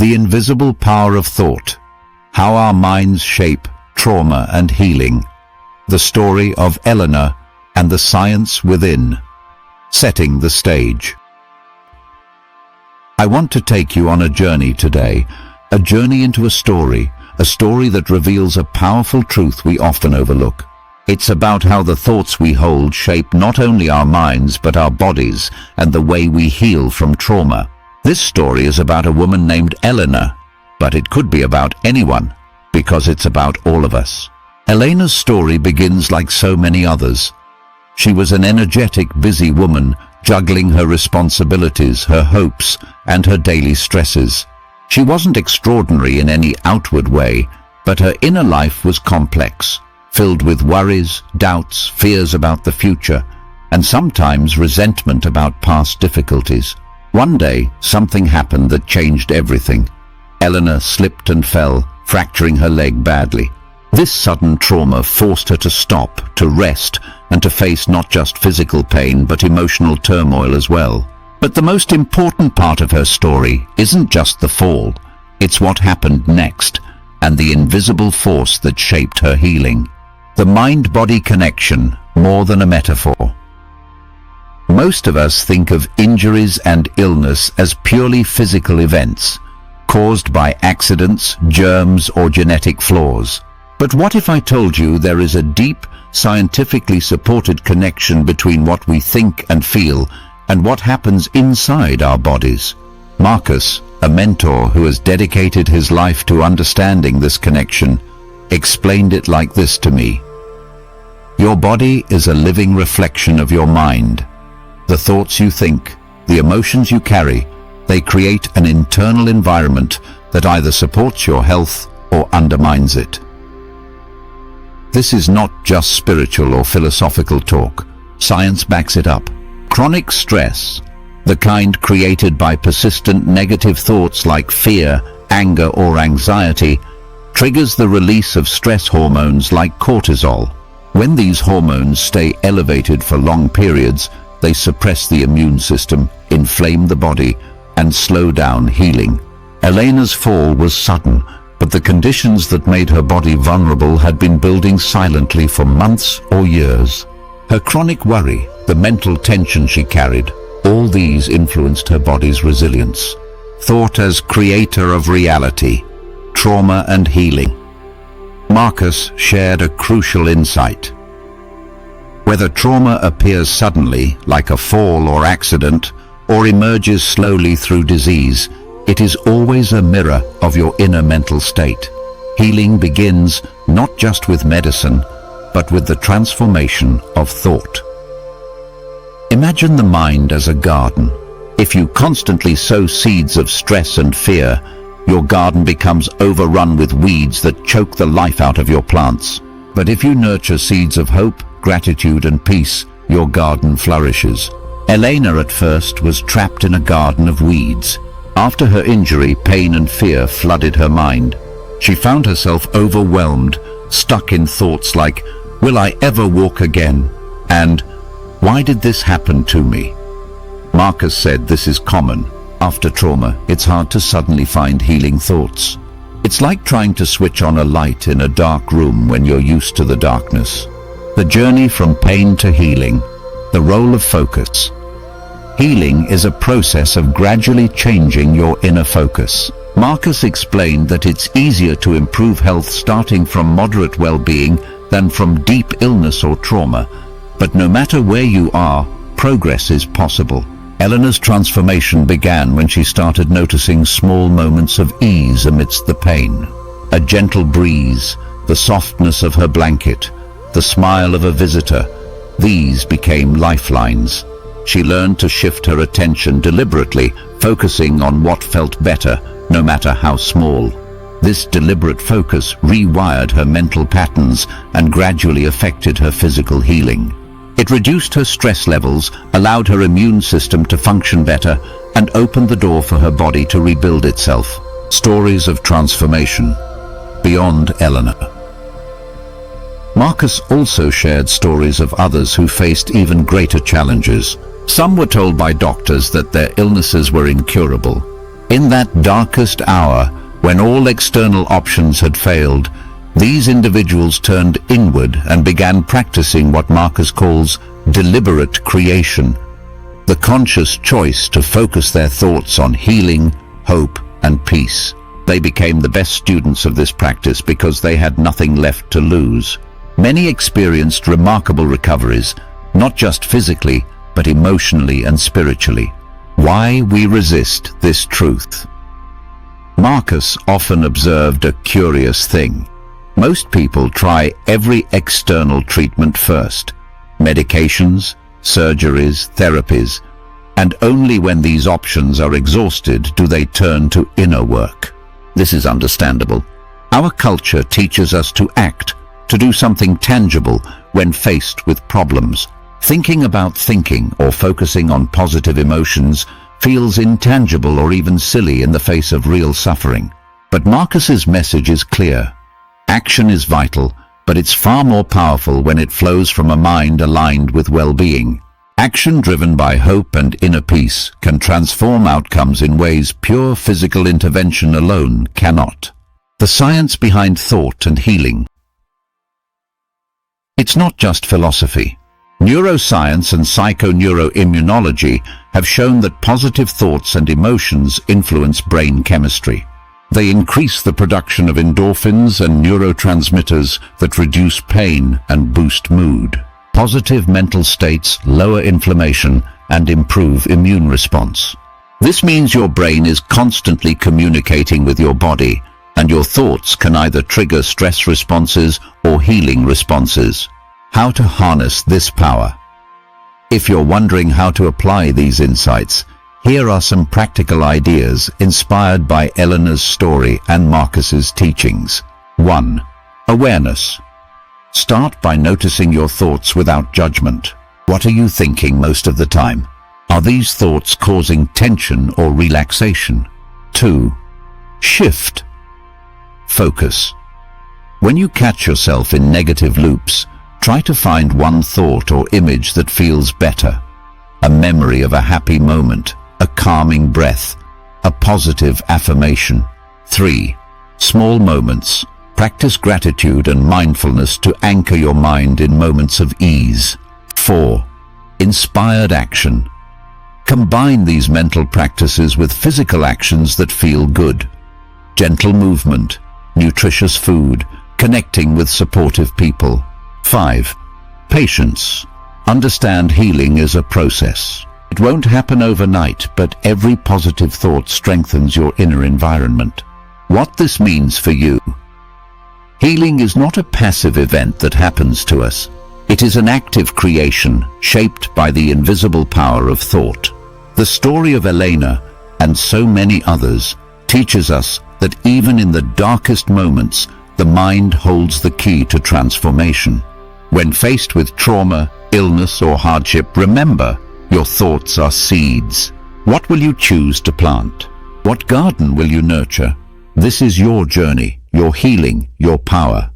The invisible power of thought. How our minds shape trauma and healing. The story of Elena and the science within. Setting the stage. I want to take you on a journey today, a journey into a story that reveals a powerful truth we often overlook. It's about how the thoughts we hold shape not only our minds but our bodies and the way we heal from trauma. This story is about a woman named Elena, but it could be about anyone, because it's about all of us. Elena's story begins like so many others. She was an energetic, busy woman, juggling her responsibilities, her hopes, and her daily stresses. She wasn't extraordinary in any outward way, but her inner life was complex, filled with worries, doubts, fears about the future, and sometimes resentment about past difficulties. One day, something happened that changed everything. Elena slipped and fell, fracturing her leg badly. This sudden trauma forced her to stop, to rest, and to face not just physical pain but emotional turmoil as well. But the most important part of her story isn't just the fall. It's what happened next, and the invisible force that shaped her healing. The mind-body connection, more than a metaphor. Most of us think of injuries and illness as purely physical events, caused by accidents, germs, or genetic flaws. But what if I told you there is a deep, scientifically supported connection between what we think and feel and what happens inside our bodies? Marcus, a mentor who has dedicated his life to understanding this connection, explained it like this to me. Your body is a living reflection of your mind. The thoughts you think, the emotions you carry, they create an internal environment that either supports your health or undermines it. This is not just spiritual or philosophical talk. Science backs it up. Chronic stress, the kind created by persistent negative thoughts like fear, anger, or anxiety, triggers the release of stress hormones like cortisol. When these hormones stay elevated for long periods, they suppress the immune system, inflame the body, and slow down healing. Elena's fall was sudden, but the conditions that made her body vulnerable had been building silently for months or years. Her chronic worry, the mental tension she carried, all these influenced her body's resilience. Thought as creator of reality, trauma and healing. Marcus shared a crucial insight. Whether trauma appears suddenly, like a fall or accident, or emerges slowly through disease, it is always a mirror of your inner mental state. Healing begins not just with medicine, but with the transformation of thought. Imagine the mind as a garden. If you constantly sow seeds of stress and fear, your garden becomes overrun with weeds that choke the life out of your plants. But if you nurture seeds of hope, gratitude, and peace, your garden flourishes. Elena at first was trapped in a garden of weeds. After her injury, pain and fear flooded her mind. She found herself overwhelmed, stuck in thoughts like, "Will I ever walk again?" and "Why did this happen to me?" Marcus said this is common. After trauma, it's hard to suddenly find healing thoughts. It's like trying to switch on a light in a dark room when you're used to the darkness. The journey from pain to healing. The role of focus. Healing is a process of gradually changing your inner focus. Marcus explained that it's easier to improve health starting from moderate well-being than from deep illness or trauma. But no matter where you are, progress is possible. Elena's transformation began when she started noticing small moments of ease amidst the pain. A gentle breeze, the softness of her blanket, the smile of a visitor, these became lifelines. She learned to shift her attention deliberately, focusing on what felt better, no matter how small. This deliberate focus rewired her mental patterns and gradually affected her physical healing. It reduced her stress levels, allowed her immune system to function better, and opened the door for her body to rebuild itself. Stories of transformation beyond Elena. Marcus also shared stories of others who faced even greater challenges. Some were told by doctors that their illnesses were incurable. In that darkest hour, when all external options had failed, these individuals turned inward and began practicing what Marcus calls deliberate creation, the conscious choice to focus their thoughts on healing, hope, and peace. They became the best students of this practice because they had nothing left to lose. Many experienced remarkable recoveries, not just physically, but emotionally and spiritually. Why we resist this truth? Marcus often observed a curious thing. Most people try every external treatment first, medications, surgeries, therapies, and only when these options are exhausted do they turn to inner work. This is understandable. Our culture teaches us to act, to do something tangible when faced with problems. Thinking about thinking or focusing on positive emotions feels intangible or even silly in the face of real suffering. But Marcus's message is clear. Action is vital, but it's far more powerful when it flows from a mind aligned with well-being. Action driven by hope and inner peace can transform outcomes in ways pure physical intervention alone cannot. The science behind thought and healing. It's not just philosophy. Neuroscience and psychoneuroimmunology have shown that positive thoughts and emotions influence brain chemistry. They increase the production of endorphins and neurotransmitters that reduce pain and boost mood. Positive mental states lower inflammation and improve immune response. This means your brain is constantly communicating with your body, and your thoughts can either trigger stress responses or healing responses. How to harness this power? If you're wondering how to apply these insights, here are some practical ideas inspired by Elena's story and Marcus's teachings. 1. Awareness. Start by noticing your thoughts without judgment. What are you thinking most of the time? Are these thoughts causing tension or relaxation? 2. Shift. Focus. When you catch yourself in negative loops, try to find one thought or image that feels better. A memory of a happy moment, a calming breath, a positive affirmation. 3. Small moments. Practice gratitude and mindfulness to anchor your mind in moments of ease. 4. Inspired action. Combine these mental practices with physical actions that feel good. Gentle movement, nutritious food, connecting with supportive people. 5. Patience. Understand healing is a process. It won't happen overnight, but every positive thought strengthens your inner environment. What this means for you. Healing is not a passive event that happens to us. It is an active creation shaped by the invisible power of thought. The story of Elena, and so many others, teaches us that even in the darkest moments, the mind holds the key to transformation. When faced with trauma, illness, or hardship, remember, your thoughts are seeds. What will you choose to plant? What garden will you nurture? This is your journey, your healing, your power.